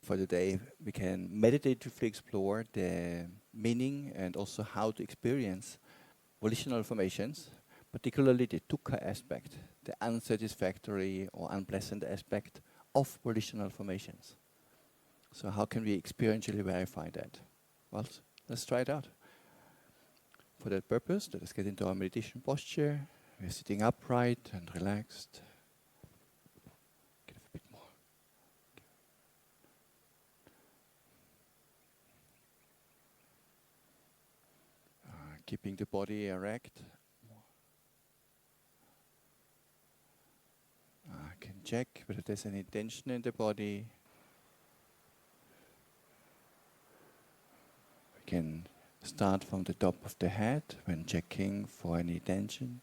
for the day, we can meditatively explore the meaning and also how to experience volitional formations, particularly the dukkha aspect, the unsatisfactory or unpleasant aspect of volitional formations. So how can we experientially verify that? Well, let's try it out. For that purpose, let us get into our meditation posture. We're sitting upright and relaxed. Give a bit more. Keeping the body erect. Can check whether there's any tension in the body. We can start from the top of the head when checking for any tension.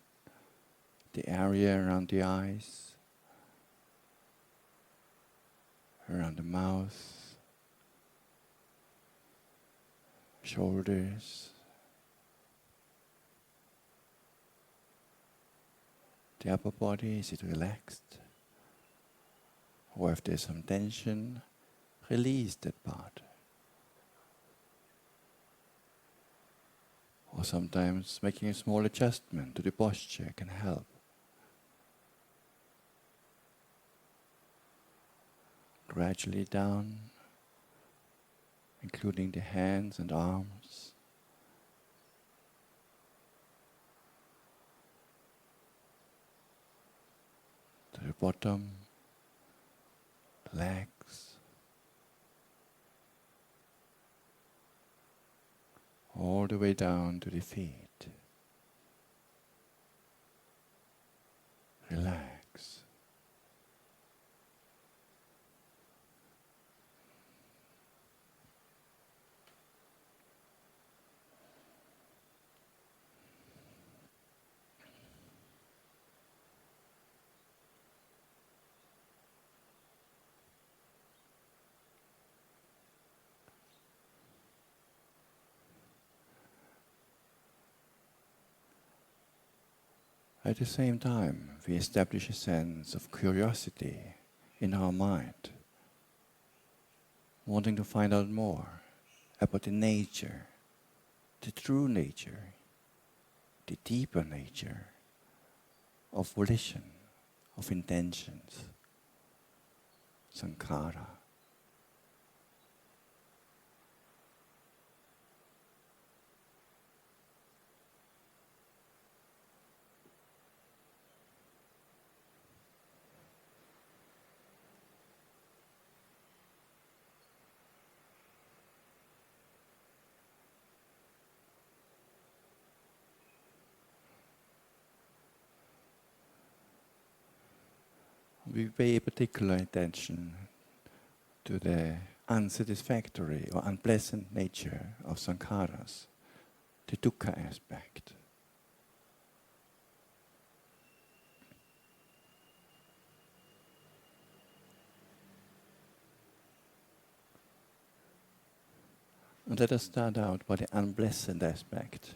The area around the eyes, around the mouth, shoulders, the upper body, is it relaxed? Or if there's some tension, release that part. Or sometimes making a small adjustment to the posture can help. Gradually down, including the hands and arms. To the bottom, legs, all the way down to the feet. Relax. At the same time, we establish a sense of curiosity in our mind, wanting to find out more about the nature, the true nature, the deeper nature of volition, of intentions, sankhara. We pay particular attention to the unsatisfactory or unpleasant nature of sankharas, the dukkha aspect. And let us start out by the unpleasant aspect.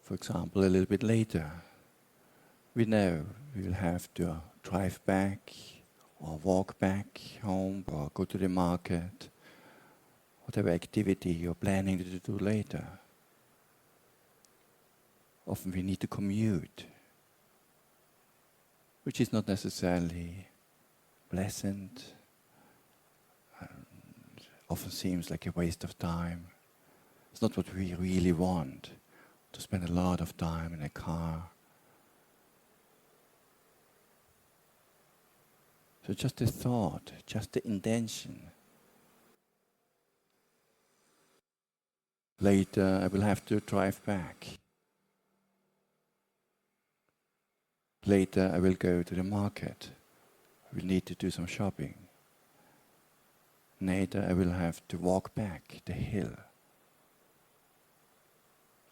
For example, a little bit later, we know we will have to drive back or walk back home or go to the market, whatever activity you're planning to do later. Often we need to commute, which is not necessarily pleasant, and often seems like a waste of time. It's not what we really want, to spend a lot of time in a car. So just the thought, just the intention. Later I will have to drive back. Later I will go to the market. I will need to do some shopping. Later I will have to walk back the hill.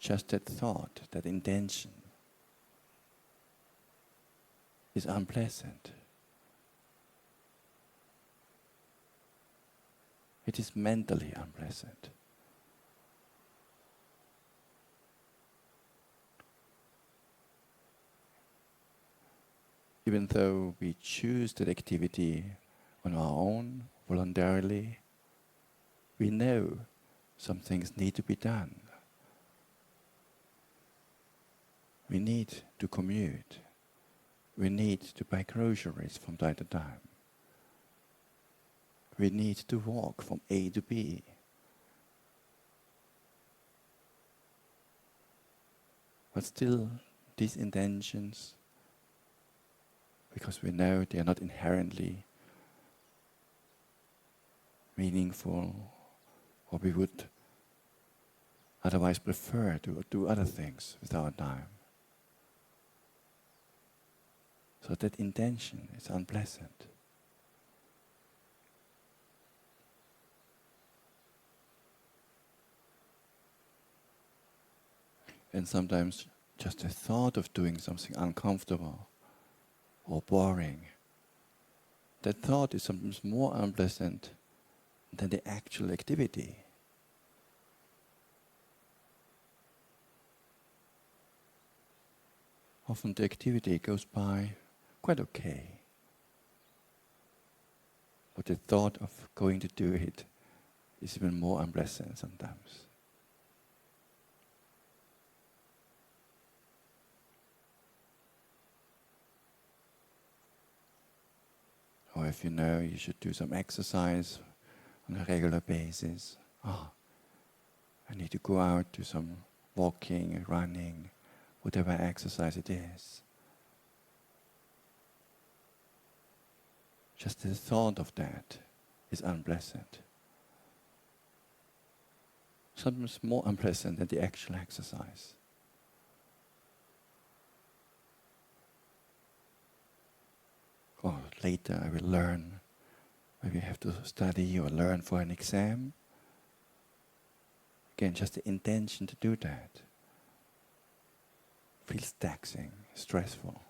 Just that thought, that intention is unpleasant. It is mentally unpleasant. even though we choose that activity on our own, voluntarily, we know some things need to be done. We need to commute. We need to buy groceries from time to time. We need to walk from A to B. But still, these intentions, because we know they are not inherently meaningful, or we would otherwise prefer to do other things with our time. So that intention is unpleasant. And sometimes just the thought of doing something uncomfortable or boring, that thought is sometimes more unpleasant than the actual activity. Often the activity goes by quite okay, but the thought of going to do it is even more unpleasant sometimes. Or if you know you should do some exercise on a regular basis, I need to go out, do some walking, running, whatever exercise it is. Just the thought of that is unpleasant. Sometimes more unpleasant than the actual exercise. Or later I will learn, maybe I have to study or learn for an exam. Again, just the intention to do that feels taxing, stressful.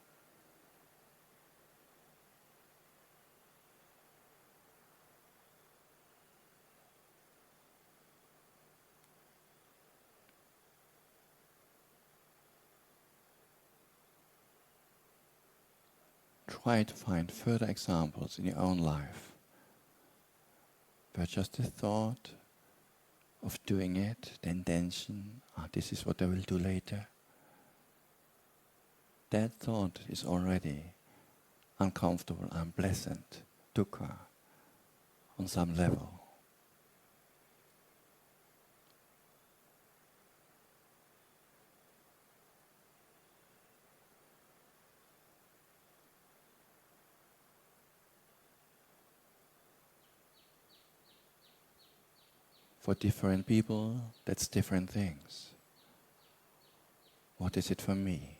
Try to find further examples in your own life where just the thought of doing it, the intention, this is what I will do later, that thought is already uncomfortable, unpleasant, dukkha, on some level. For different people, that's different things. What is it for me?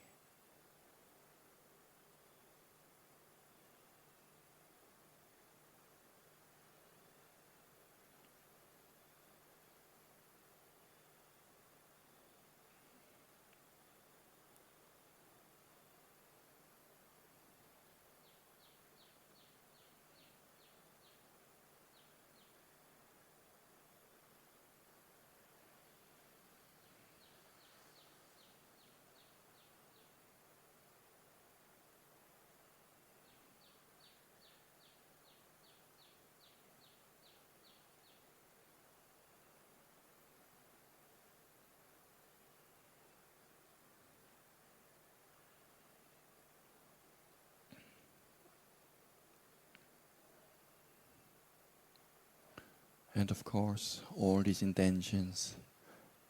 And of course, all these intentions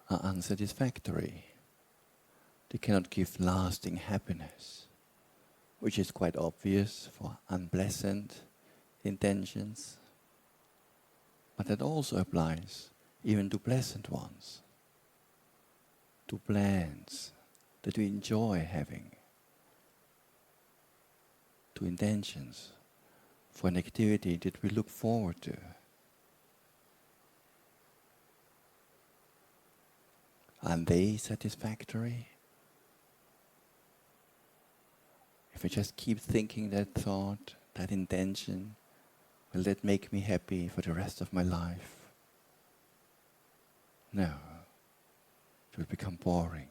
are unsatisfactory. They cannot give lasting happiness, which is quite obvious for unpleasant intentions. But that also applies even to pleasant ones, to plans that we enjoy having, to intentions for an activity that we look forward to. Are they satisfactory? If I just keep thinking that thought, that intention, will that make me happy for the rest of my life? No. It will become boring.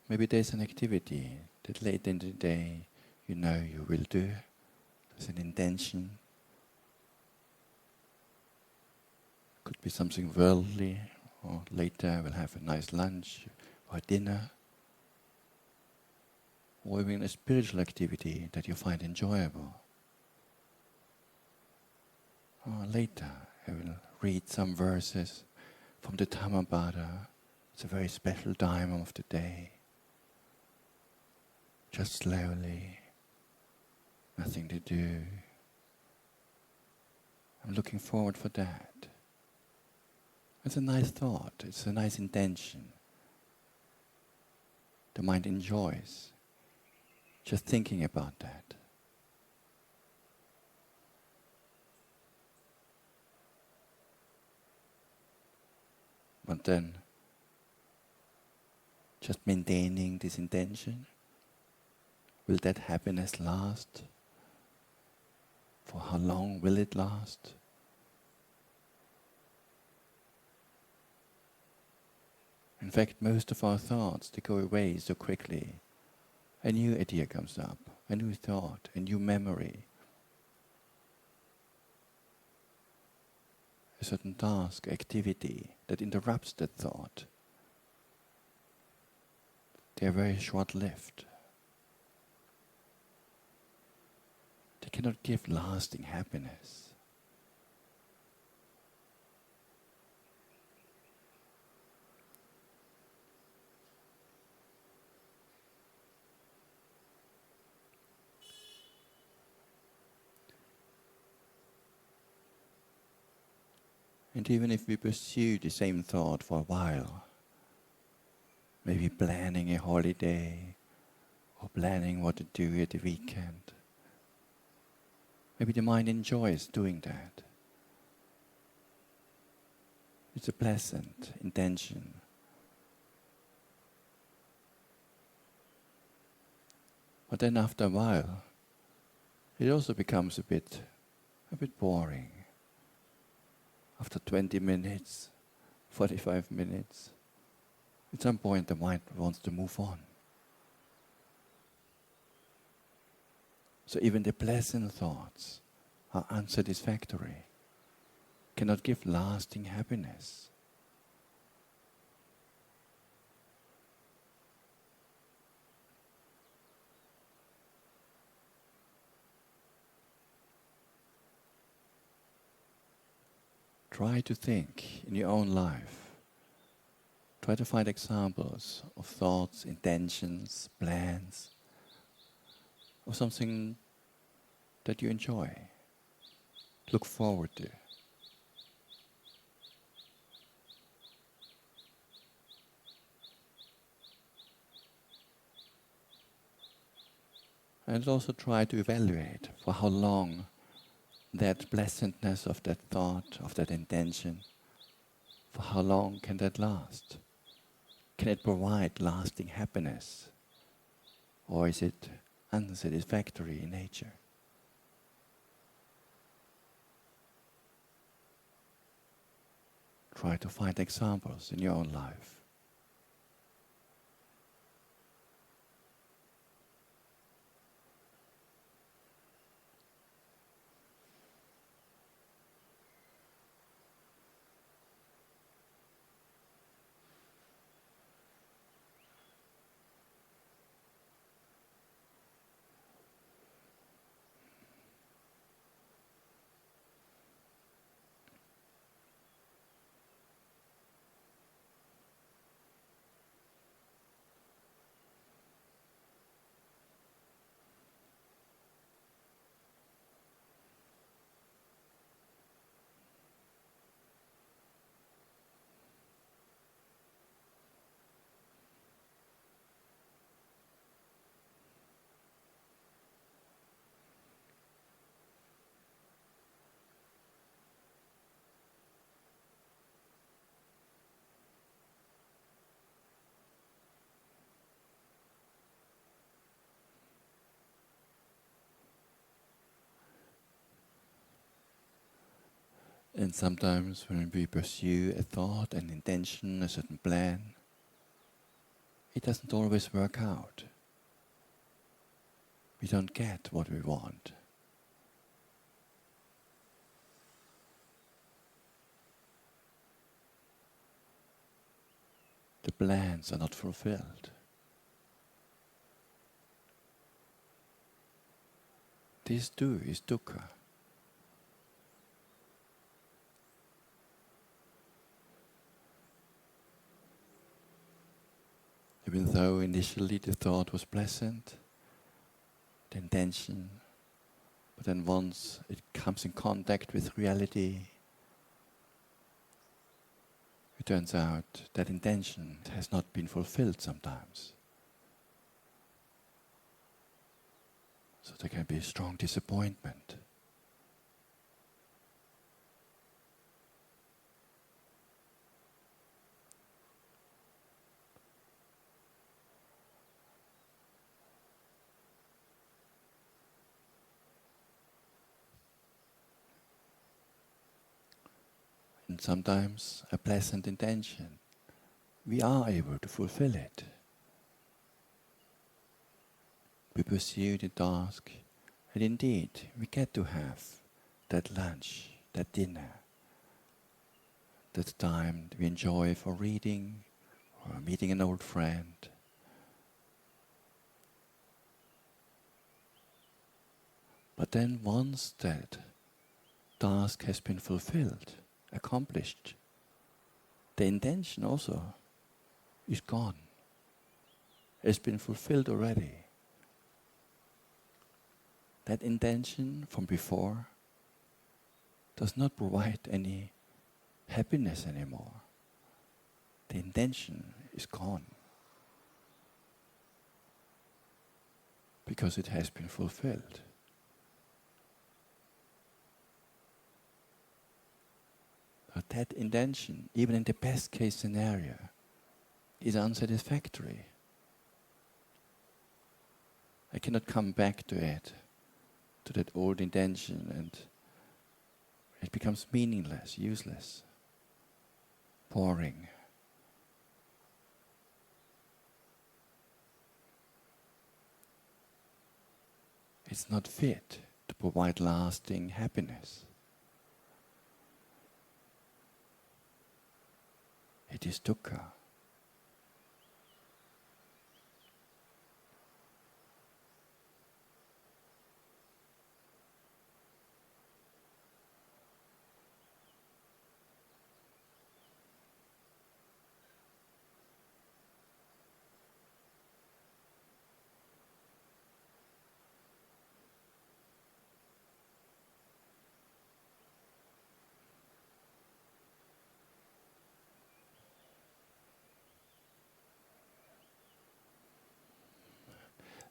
Maybe there's an activity that late in the day you know you will do. There's an intention. Could be something worldly, or later we'll have a nice lunch or dinner. Or even a spiritual activity that you find enjoyable. Or later I will read some verses from the Dhammapada. It's a very special time of the day. Just slowly, nothing to do. I'm looking forward for that. It's a nice thought, it's a nice intention. The mind enjoys just thinking about that. But then, just maintaining this intention, will that happiness last? For how long will it last? In fact, most of our thoughts, they go away so quickly. A new idea comes up, a new thought, a new memory. A certain task, activity that interrupts that thought. They are very short-lived. They cannot give lasting happiness. And even if we pursue the same thought for a while, maybe planning a holiday or planning what to do at the weekend, maybe the mind enjoys doing that. It's a pleasant intention. But then after a while, it also becomes a bit boring. After 20 minutes, 45 minutes, at some point the mind wants to move on. So even the pleasant thoughts are unsatisfactory, cannot give lasting happiness. Try to think in your own life. Try to find examples of thoughts, intentions, plans, of something that you enjoy, look forward to. And also try to evaluate for how long that pleasantness of that thought, of that intention, for how long can that last? Can it provide lasting happiness? Or is it unsatisfactory in nature? Try to find examples in your own life. And sometimes when we pursue a thought, an intention, a certain plan, it doesn't always work out. We don't get what we want. The plans are not fulfilled. This too is dukkha. Even though initially the thought was pleasant, the intention, but then once it comes in contact with reality, it turns out that intention has not been fulfilled sometimes. So there can be a strong disappointment. And sometimes a pleasant intention, we are able to fulfill it. We pursue the task, and indeed we get to have that lunch, that dinner, that time we enjoy for reading or meeting an old friend. But then once that task has been fulfilled, accomplished, the intention also is gone. It's been fulfilled already. That intention from before does not provide any happiness anymore. The intention is gone because it has been fulfilled. But that intention, even in the best case scenario, is unsatisfactory. I cannot come back to it, to that old intention, and it becomes meaningless, useless, boring. It's not fit to provide lasting happiness. It is dukkha.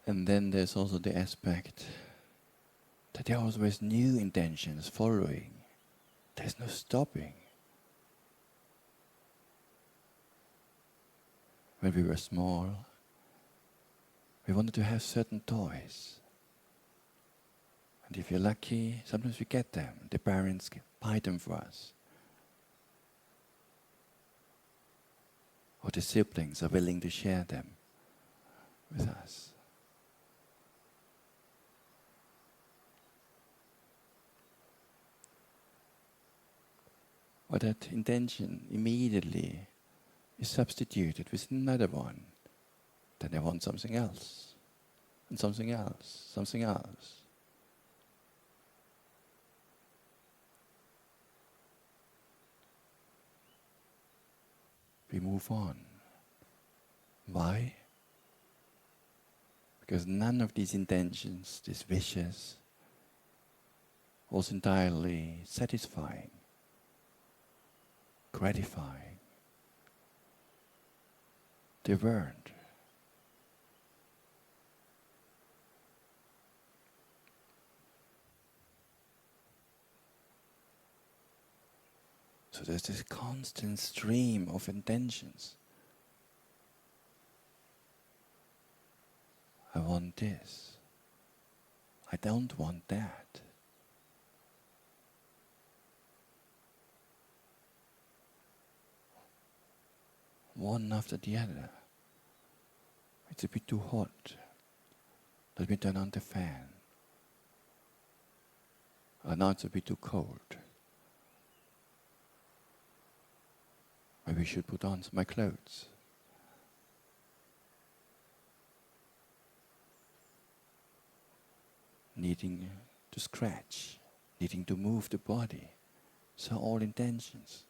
And then there's also the aspect that there are always new intentions following. There's no stopping. When we were small, we wanted to have certain toys. And if you're lucky, sometimes we get them. The parents buy them for us. Or the siblings are willing to share them with us. But that intention immediately is substituted with another one. Then I want something else, and something else, something else. We move on. Why? Because none of these intentions, these wishes, was entirely satisfying, gratifying. They weren't. So there's this constant stream of intentions. I want this. I don't want that. One after the other. it's a bit too hot. Let me turn on the fan. Now it's a bit too cold. Maybe I should put on my clothes. Needing to scratch, needing to move the body. So all intentions.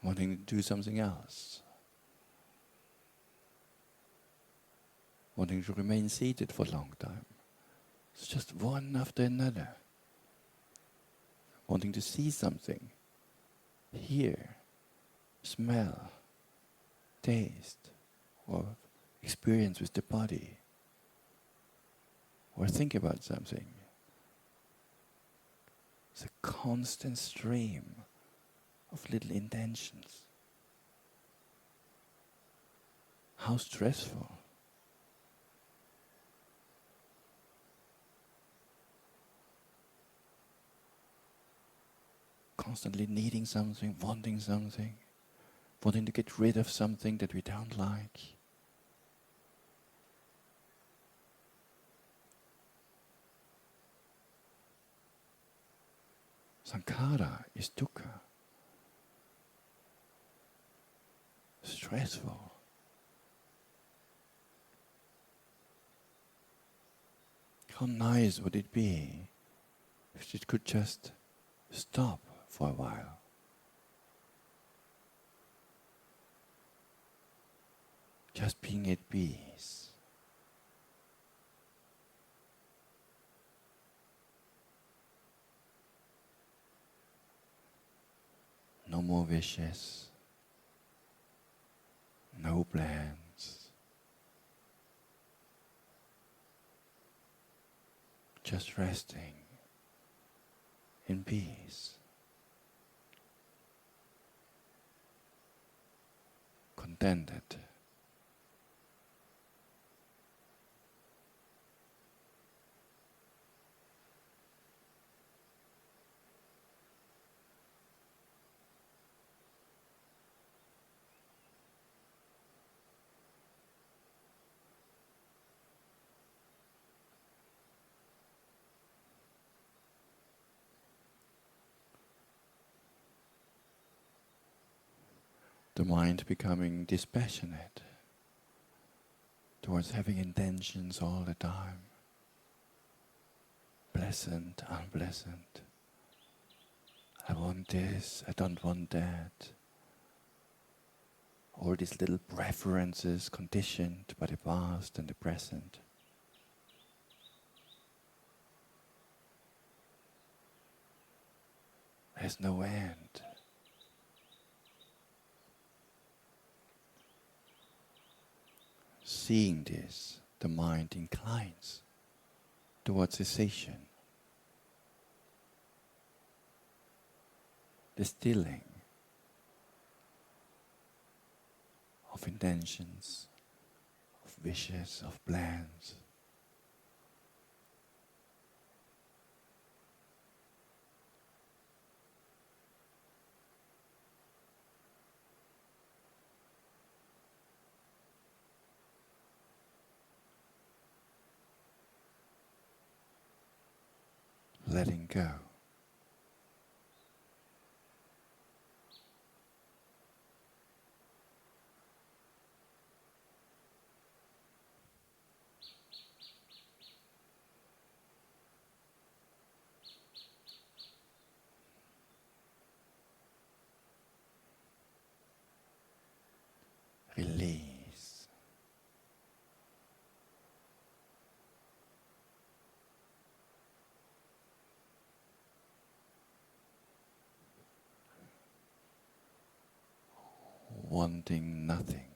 Wanting to do something else. Wanting to remain seated for a long time. It's just one after another. Wanting to see something. Hear, smell, taste, or experience with the body. Or think about something. It's a constant stream of little intentions. How stressful. Constantly needing something, wanting to get rid of something that we don't like. Sankhara is dukkha. Stressful. How nice would it be if it could just stop for a while? Just being at peace. No more wishes. No plans. Just resting in peace. Contented. The mind becoming dispassionate towards having intentions all the time. Pleasant, unpleasant. I want this, I don't want that. All these little preferences conditioned by the past and the present. There's no end. Seeing this, the mind inclines towards cessation, the stilling of intentions, of wishes, of plans. Letting go. Release. Wanting nothing.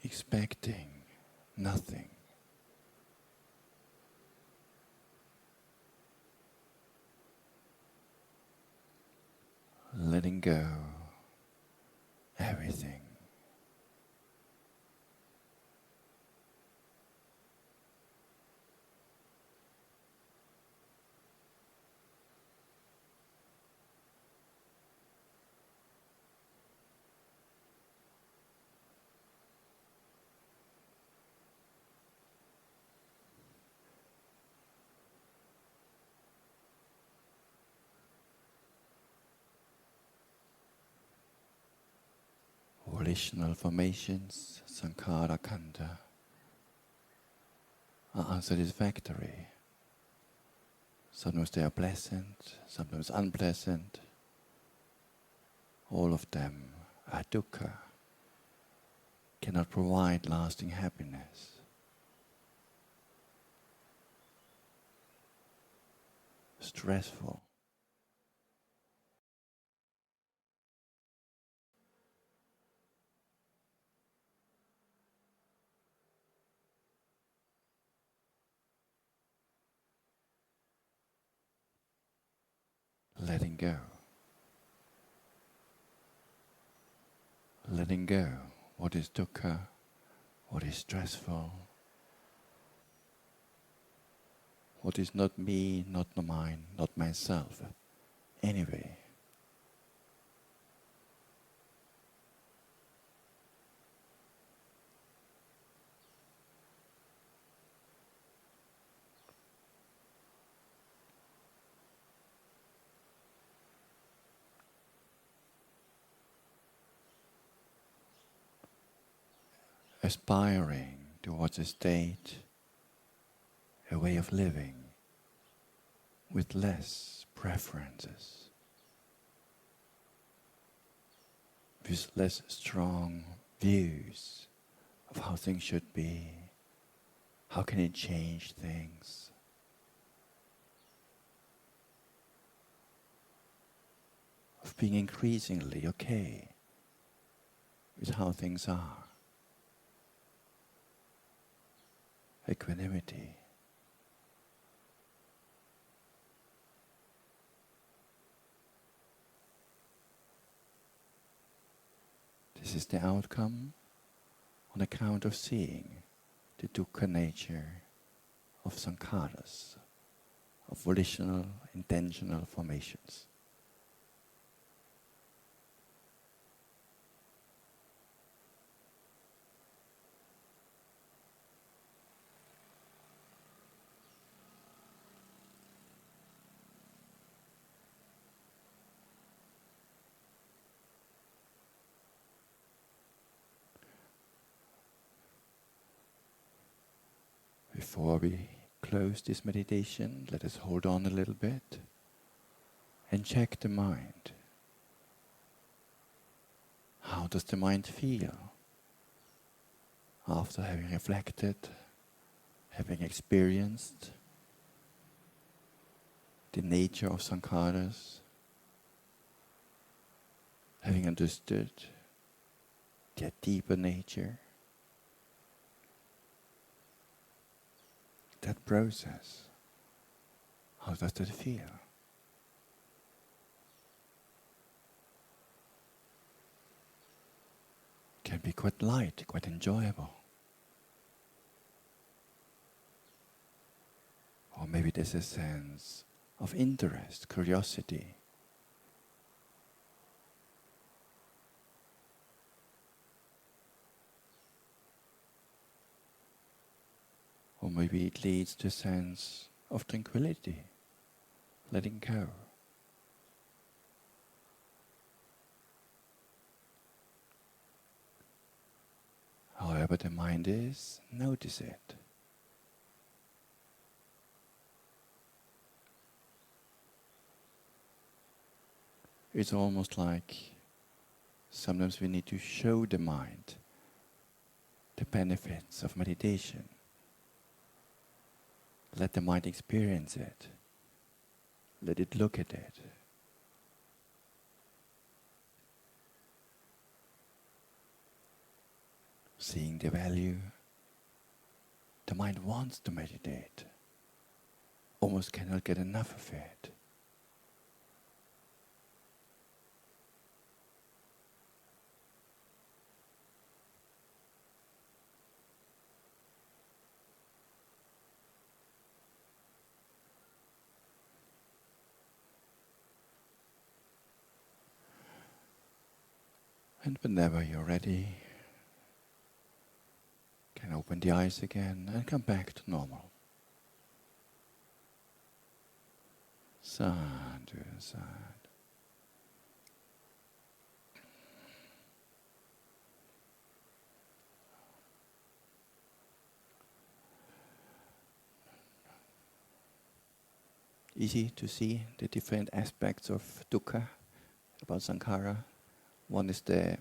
Expecting nothing. Letting go everything. volitional formations, sankhara khandha, are unsatisfactory. Sometimes they are pleasant, sometimes unpleasant. All of them are dukkha, cannot provide lasting happiness. Stressful. Letting go. Letting go. What is dukkha? What is stressful? What is not me, not mine, not myself? Anyway. Aspiring towards a state, a way of living with less preferences, with less strong views of how things should be, how can it change things. Of being increasingly okay with how things are. Equanimity. This is the outcome on account of seeing the dukkha nature of sankharas, of volitional, intentional formations. Before we close this meditation, let us hold on a little bit and check the mind. How does the mind feel after having reflected, having experienced the nature of sankharas, having understood their deeper nature? That process, how does that feel? Can be quite light, quite enjoyable. Or maybe there's a sense of interest, curiosity. Or maybe it leads to a sense of tranquility, letting go. However the mind is, notice it. It's almost like sometimes we need to show the mind the benefits of meditation. Let the mind experience it. Let it look at it. Seeing the value, the mind wants to meditate, almost cannot get enough of it. And whenever you're ready, you can open the eyes again and come back to normal. Sadhu, sadhu. easy to see the different aspects of dukkha, about sankhara. One is the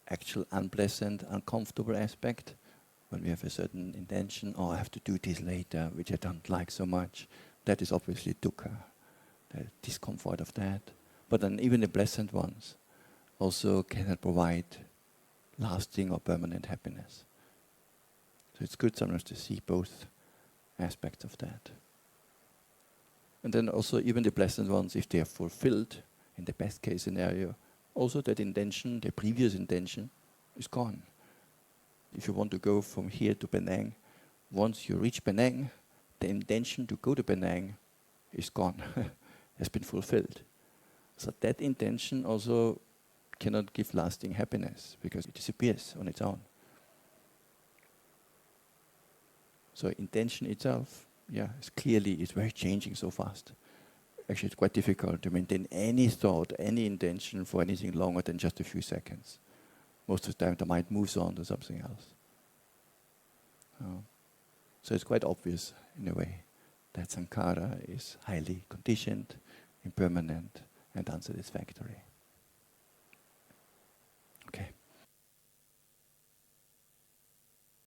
actual unpleasant, uncomfortable aspect, when we have a certain intention, oh, I have to do this later, which I don't like so much. That is obviously dukkha, the discomfort of that. But then even the pleasant ones also cannot provide lasting or permanent happiness. So it's good sometimes to see both aspects of that. And then also even the pleasant ones, if they are fulfilled, in the best case scenario, also that intention, the previous intention, is gone. If you want to go from here to Penang, once you reach Penang, the intention to go to Penang is gone, has been fulfilled. So that intention also cannot give lasting happiness because it disappears on its own. So intention itself, it's very changing so fast. Actually, it's quite difficult to maintain any thought, any intention for anything longer than just a few seconds. Most of the time, the mind moves on to something else. So it's quite obvious, in a way, that sankhara is highly conditioned, impermanent, and unsatisfactory.